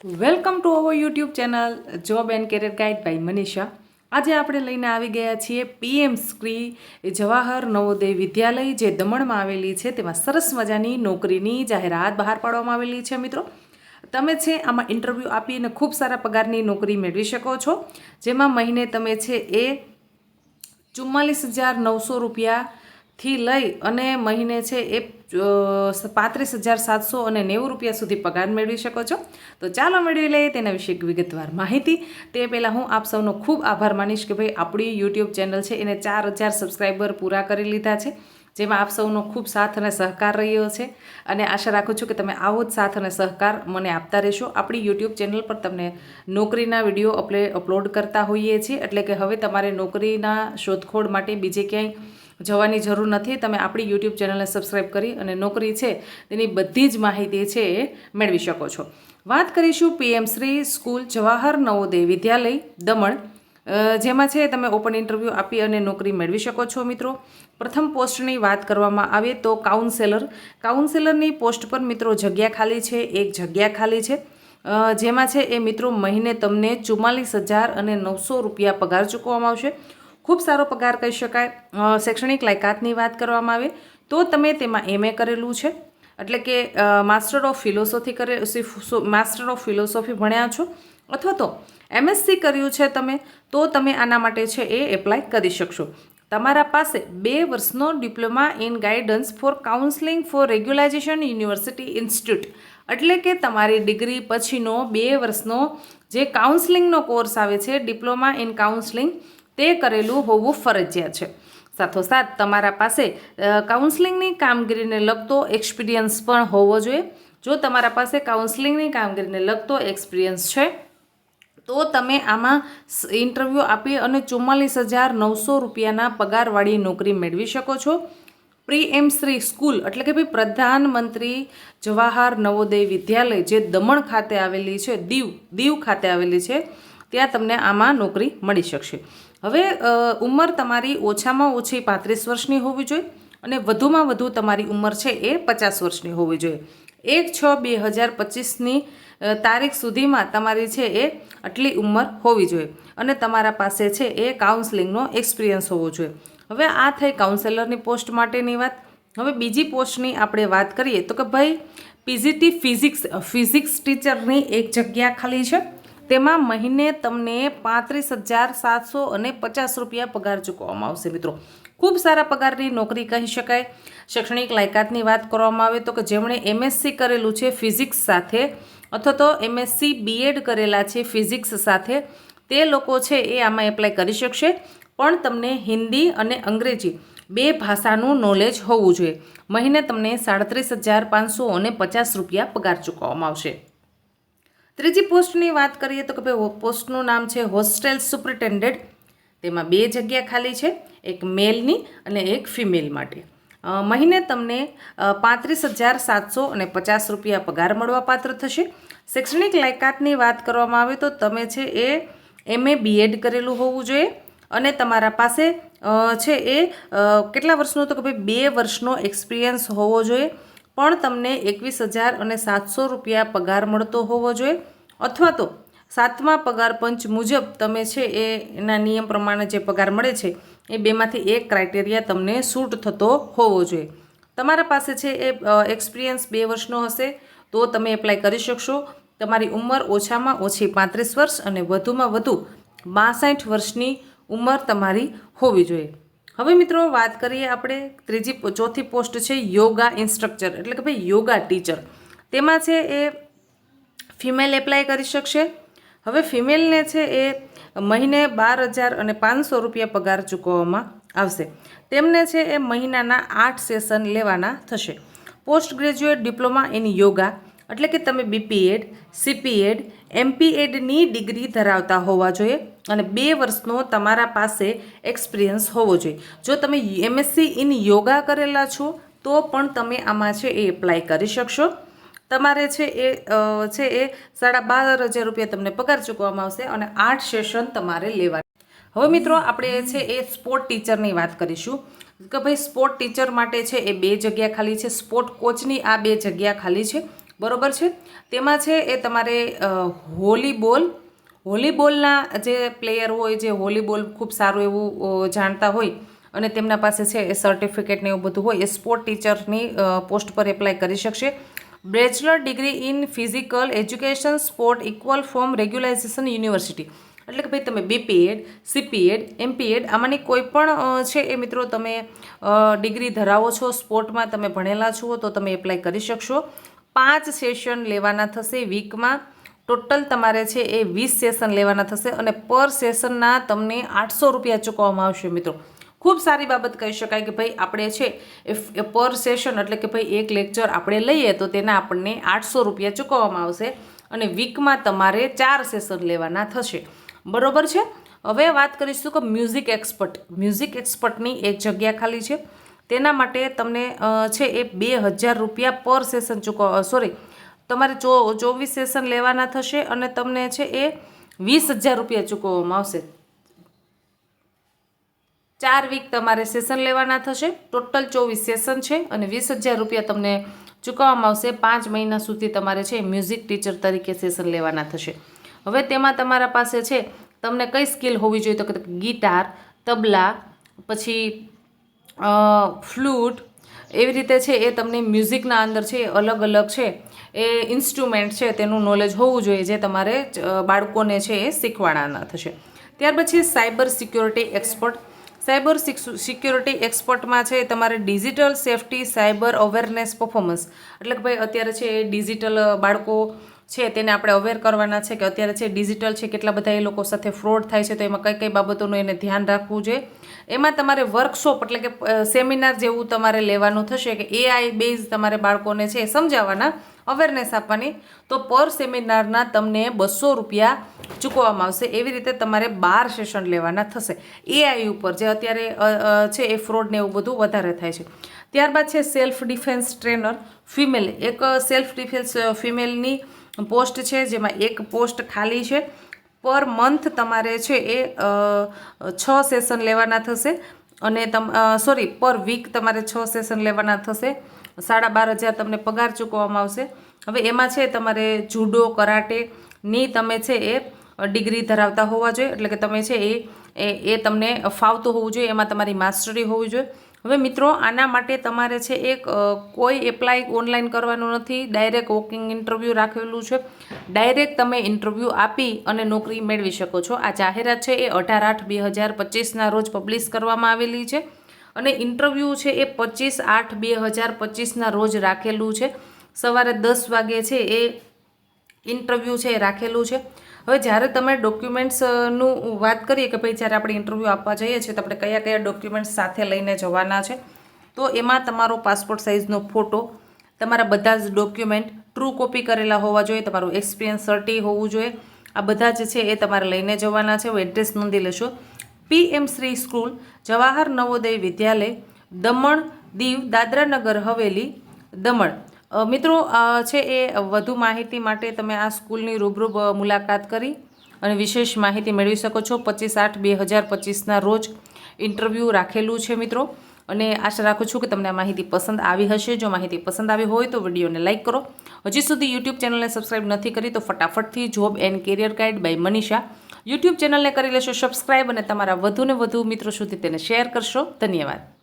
Welcome to our YouTube channel job and career guide by Manisha. આજે આપણે લઈને આવી ગયા છીએ પીએમ શ્રી જવાહર નવોદય વિદ્યાલય જે દમણમાં આવેલી છે, તેમાં સરસ મજાની નોકરીની જાહેરાત બહાર પાડવામાં આવેલી છે। મિત્રો, તમે છે આમાં ઇન્ટરવ્યૂ આપીને ખૂબ સારા પગારની નોકરી મેળવી શકો છો, જેમાં મહિને તમે છે એ 44,900 રૂપિયાથી લઈ અને મહિને છે એ 35,790 રૂપિયા સુધી પગાર મેળવી શકો છો। તો ચાલો મેળવી લઈએ તેના વિશે વિગતવાર માહિતી। તે પહેલાં હું આપ સૌનો ખૂબ આભાર માનીશ કે ભાઈ આપણી યુટ્યુબ ચેનલ છે એને 4,000 સબસ્ક્રાઈબર પૂરા કરી લીધા છે, જેમાં આપ સૌનો ખૂબ સાથ અને સહકાર રહ્યો છે અને આશા રાખું છું કે તમે આવો જ સાથ અને સહકાર મને આપતા રહેશો। આપણી યુટ્યુબ ચેનલ પર તમને નોકરીના વિડીયો અપલોડ કરતા હોઈએ છીએ, એટલે કે હવે તમારે નોકરીના શોધખોળ માટે બીજે ક્યાંય જવાની જરૂર નથી। તમે આપણી યુટ્યુબ ચેનલને સબસ્ક્રાઈબ કરી અને નોકરી છે તેની બધી જ માહિતી છે એ મેળવી શકો છો। વાત કરીશું પીએમ શ્રી સ્કૂલ જવાહર નવોદય વિદ્યાલય દમણ, જેમાં છે તમે ઓપન ઇન્ટરવ્યૂ આપી અને નોકરી મેળવી શકો છો। મિત્રો, પ્રથમ પોસ્ટની વાત કરવામાં આવે તો કાઉન્સેલરની પોસ્ટ પર મિત્રો જગ્યા ખાલી છે, એક જગ્યા ખાલી છે, જેમાં છે એ મિત્રો મહિને તમને 44,900 રૂપિયા પગાર ચૂકવવામાં આવશે। ખૂબ સારો પગાર કહી શકાય। શૈક્ષણિક લાયકાતની વાત કરવામાં આવે તો તમે તેમાં MA કરેલું છે, એટલે કે માસ્ટર ઓફ ફિલોસોફી ભણ્યા છો, અથવા તો MSc કર્યું છે તમે, તો તમે આના માટે છે એ એપ્લાય કરી શકશો। તમારા પાસે 2 વર્ષનો diploma in guidance for counselling for regularization university institute, એટલે કે તમારી ડિગ્રી પછીનો 2 વર્ષનો જે કાઉન્સેલિંગનો કોર્સ આવે છે, ડિપ્લોમા ઇન કાઉન્સેલિંગ, તે કરેલું હોવું ફરજિયાત છે। સાથોસાથ તમારા પાસે કાઉન્સેલિંગની કામગીરીને લગતો એક્સપિરિયન્સ પણ હોવો જોઈએ। જો તમારા પાસે કાઉન્સેલિંગની કામગીરીને લગતો એક્સપિરિયન્સ છે તો તમે આમાં ઇન્ટરવ્યૂ આપી અને 44,900 રૂપિયાના પગારવાળી નોકરી મેળવી શકો છો। પીએમ શ્રી સ્કૂલ એટલે કે ભાઈ પ્રધાનમંત્રી જવાહર નવોદય વિદ્યાલય જે દમણ ખાતે આવેલી છે, દીવ ખાતે આવેલી છે, ત્યાં તમને આમાં નોકરી મળી શકશે। હવે ઉંમર તમારી ઓછામાં ઓછી 35 વર્ષની હોવી જોઈએ અને વધુમાં વધુ તમારી ઉંમર છે એ 50 વર્ષની હોવી જોઈએ। 1/6/2025ની તારીખ સુધીમાં તમારી છે એ આટલી ઉંમર હોવી જોઈએ અને તમારા પાસે છે એ કાઉન્સેલિંગનો એક્સપિરિયન્સ હોવો જોઈએ। હવે આ થઈ કાઉન્સેલરની પોસ્ટ માટેની વાત। હવે બીજી પોસ્ટની આપણે વાત કરીએ તો કે ભાઈ પીજીટી ફિઝિક્સ ટીચરની એક જગ્યા ખાલી છે, તેમાં મહિને તમને 35,750 રૂપિયા પગાર ચૂકવવામાં આવશે। મિત્રો, ખૂબ સારા પગારની નોકરી કહી શકાય। શૈક્ષણિક લાયકાતની વાત કરવામાં આવે તો કે જેમણે MSc કરેલું છે ફિઝિક્સ સાથે, અથવા તો MSc BEd કરેલા છે ફિઝિક્સ સાથે, તે લોકો છે એ આમાં એપ્લાય કરી શકશે, પણ તમને હિન્દી અને અંગ્રેજી 2 ભાષાનું નોલેજ હોવું જોઈએ। મહિને તમને 37,550 રૂપિયા પગાર ચૂકવવામાં આવશે। ત્રીજી પોસ્ટની વાત કરીએ તો કે ભાઈ પોસ્ટનું નામ છે હોસ્ટેલ સુપરિન્ટેન્ડન્ટ, તેમાં 2 જગ્યા ખાલી છે, એક મેલની અને એક ફિમેલ માટે। મહિને તમને 35,750 રૂપિયા પગાર મળવાપાત્ર થશે। શૈક્ષણિક લાયકાતની વાત કરવામાં આવે તો તમે છે એ MA BEd કરેલું હોવું જોઈએ અને તમારા પાસે છે એ કેટલા વર્ષનો તો કે ભાઈ 2 વર્ષનો એક્સપિરિયન્સ હોવો જોઈએ, પણ તમને 21,700 રૂપિયા પગાર મળતો હોવો જોઈએ, અથવા તો 7મા પગાર પંચ મુજબ તમે છે એના નિયમ પ્રમાણે જે પગાર મળે છે એ 2માંથી એક ક્રાઇટેરિયા તમને સૂટ થતો હોવો જોઈએ। તમારા પાસે છે એ એક્સપિરિયન્સ 2 વર્ષનો હશે તો તમે એપ્લાય કરી શકશો। તમારી ઉંમર ઓછામાં ઓછી 35 વર્ષ અને વધુમાં વધુ 62 વર્ષની ઉંમર તમારી હોવી જોઈએ। હવે મિત્રો વાત કરીએ આપણે ચોથી પોસ્ટ છે યોગા ઇન્સ્ટ્રક્ટર એટલે કે ભાઈ યોગા ટીચર, તેમાં છે એ ફિમેલ એપ્લાય કરી શકશે। હવે ફિમેલને છે એ મહિને 12,500 રૂપિયા પગાર ચૂકવવામાં આવશે। તેમને છે એ મહિનાના 8 સેશન લેવાના થશે। Post graduate diploma in yoga એટલે કે તમે BPEd, CPEd, MPEdની ડિગ્રી ધરાવતા હોવા જોઈએ અને 2 વર્ષનો તમારા પાસે એક્સપિરિયન્સ હોવો જોઈએ। જો તમે MSc ઇન યોગા કરેલા છો તો પણ તમે આમાં છે એ એપ્લાય કરી શકશો। તમારે છે એ 12,500 રૂપિયા તમને પગાર ચૂકવવામાં આવશે અને 8 સેશન તમારે લેવાના। હવે મિત્રો આપણે છે એ સ્પોર્ટ ટીચરની વાત કરીશું કે ભાઈ સ્પોર્ટ ટીચર માટે છે એ 2 જગ્યા ખાલી છે, સ્પોર્ટ કોચની આ 2 જગ્યા ખાલી છે। બરોબર છે। તેમાં છે એ તમારે વોલીબોલના જે પ્લેયર હોય, જે વોલીબોલ ખૂબ સારું એવું જાણતા હોય અને તેમના પાસે છે એ સર્ટિફિકેટ ને એવું બધું હોય, એ સ્પોર્ટ ટીચરની પોસ્ટ પર એપ્લાય કરી શકશે। Bachelor degree in physical education sport equal form regularization university, એટલે કે ભાઈ તમે બીપીએડ, સીપીએડ, એમપીએડ આમાંની કોઈ પણ છે એ મિત્રો તમે ડિગ્રી ધરાવો છો, સ્પોર્ટમાં તમે ભણેલા છો તો તમે એપ્લાય કરી શકશો। 5 સેશન લેવાના થશે વીકમાં, ટોટલ તમારે છે એ 20 સેશન લેવાના થશે અને પર સેશનના તમને 800 રૂપિયા ચૂકવવામાં આવશે મિત્રો। ખૂબ સારી બાબત કહી શકાય કે ભાઈ આપણે છે એ પર સેશન એટલે કે ભાઈ એક લેક્ચર આપણે લઈએ તો તેના આપણને 800 રૂપિયા ચૂકવવામાં આવશે અને વીકમાં તમારે 4 સેશન લેવાના થશે, બરોબર છે। હવે વાત કરીશું કે મ્યુઝિક એક્સપર્ટની એક જગ્યા ખાલી છે, તેના માટે તમને છે એ 2000 રૂપિયા પર સેશન તમારે 24 સેશન લેવાના થશે અને તમને છે એ 20,000 રૂપિયા ચૂકવવામાં આવશે। 4 વીક તમારે સેશન લેવાના થશે, ટોટલ 24 સેશન છે અને 20,000 રૂપિયા તમને ચૂકવવામાં આવશે। 5 મહિના સુધી તમારે છે મ્યુઝિક ટીચર તરીકે સેશન લેવાના થશે। હવે તેમાં તમારા પાસે છે તમને કઈ સ્કિલ હોવી જોઈએ તો કે ગિટાર, તબલા, પછી ફ્લૂટ, એવી રીતે છે એ તમને મ્યુઝિકના અંદર છે અલગ અલગ છે એ ઇન્સ્ટ્રુમેન્ટ છે તેનું નોલેજ હોવું જોઈએ, જે તમારે બાળકોને છે એ શીખવાડવાના થશે। ત્યાર પછી સાયબર સિક્યોરિટી એક્સપર્ટમાં છે તમારે digital safety, cyber awareness, performance, એટલે કે ભાઈ અત્યારે છે એ ડિજિટલ બાળકો છે તેને આપણે અવેર કરવાના છે કે અત્યારે છે ડિજિટલ છે કેટલા બધા એ લોકો સાથે ફ્રોડ થાય છે, તો એમાં કઈ કઈ બાબતોનું એને ધ્યાન રાખવું જોઈએ। એમાં તમારે વર્કશોપ એટલે કે સેમિનાર જેવું તમારે લેવાનું થશે કે એઆઈ બેઝ તમારે બાળકોને છે સમજાવવાના, અવેરનેસ આપવાની, તો પર સેમિનારના તમને 200 રૂપિયા ચૂકવવામાં આવશે। એવી રીતે તમારે 12 સેશન લેવાના થશે એઆઈ ઉપર, જે અત્યારે છે એ ફ્રોડ ને એવું બધું વધારે થાય છે। ત્યારબાદ છે સેલ્ફ ડિફેન્સ ટ્રેનર ફિમેલ, એક સેલ્ફ ડિફેન્સ ફિમેલની પોસ્ટ છે જેમાં એક પોસ્ટ ખાલી છે। પર મંથ તમારે છે એ 6 સેશન લેવાના થશે અને પર વીક તમારે 6 સેશન લેવાના થશે। 12,500 તમને પગાર ચૂકવવામાં આવશે। હવે એમાં છે તમારે જુડો, કરાટેની તમે છે એ ડિગ્રી ધરાવતા હોવા જોઈએ, એટલે કે તમે છે એ તમને ફાવતું હોવું જોઈએ, એમાં તમારી માસ્ટરી હોવી જોઈએ। હવે મિત્રો આના માટે તમારે છે એક કોઈ એપ્લાય ઓનલાઈન કરવાનું નથી, ડાયરેક્ટ વોકિંગ ઇન્ટરવ્યૂ રાખેલું છે, ડાયરેક્ટ તમે ઇન્ટરવ્યૂ આપી અને નોકરી મેળવી શકો છો। આ જાહેરાત છે એ 18/8/2025ના રોજ પબ્લિશ કરવામાં આવેલી છે અને ઇન્ટરવ્યૂ છે એ 25/8/2025ના રોજ રાખેલું છે, સવારે 10 વાગે છે એ ઇન્ટરવ્યૂ છે એ રાખેલું છે। હવે જ્યારે તમે ડોક્યુમેન્ટ્સનું વાત કરીએ કે ભાઈ જ્યારે આપણે ઇન્ટરવ્યૂ આપવા જઈએ છીએ તો આપણે કયા કયા ડોક્યુમેન્ટ્સ સાથે લઈને જવાના છે, તો એમાં તમારો પાસપોર્ટ સાઇઝનો ફોટો, તમારા બધા જ ડોક્યુમેન્ટ ટ્રુ કોપી કરેલા હોવા જોઈએ, તમારું એક્સપિરિયન્સ સર્ટી હોવું જોઈએ, આ બધા જ છે એ તમારે લઈને જવાના છે। એડ્રેસ નોંધી લેશો, PM શ્રી સ્કૂલ, જવાહર નવોદય વિદ્યાલય, દમણ, દીવ, દાદરાનગર હવેલી, દમણ। મિત્રો છે એ વધુ માહિતી માટે તમે આ સ્કૂલની રૂબરૂ મુલાકાત કરી અને વિશેષ માહિતી મેળવી શકો છો। 25/8/2025ના રોજ ઇન્ટરવ્યૂ રાખેલું છે મિત્રો, અને આશા રાખું છું કે તમને આ માહિતી પસંદ આવી હશે। જો માહિતી પસંદ આવી હોય તો વિડીયોને લાઇક કરો, હજી સુધી યુટ્યુબ ચેનલને સબસ્ક્રાઇબ નથી કરી તો ફટાફટથી job and career guide by Manisha YouTube ચેનલને કરી લેશો સબસ્ક્રાઇબ અને તમારા વધુને વધુ મિત્રો સુધી તેને શેર કરશો। ધન્યવાદ।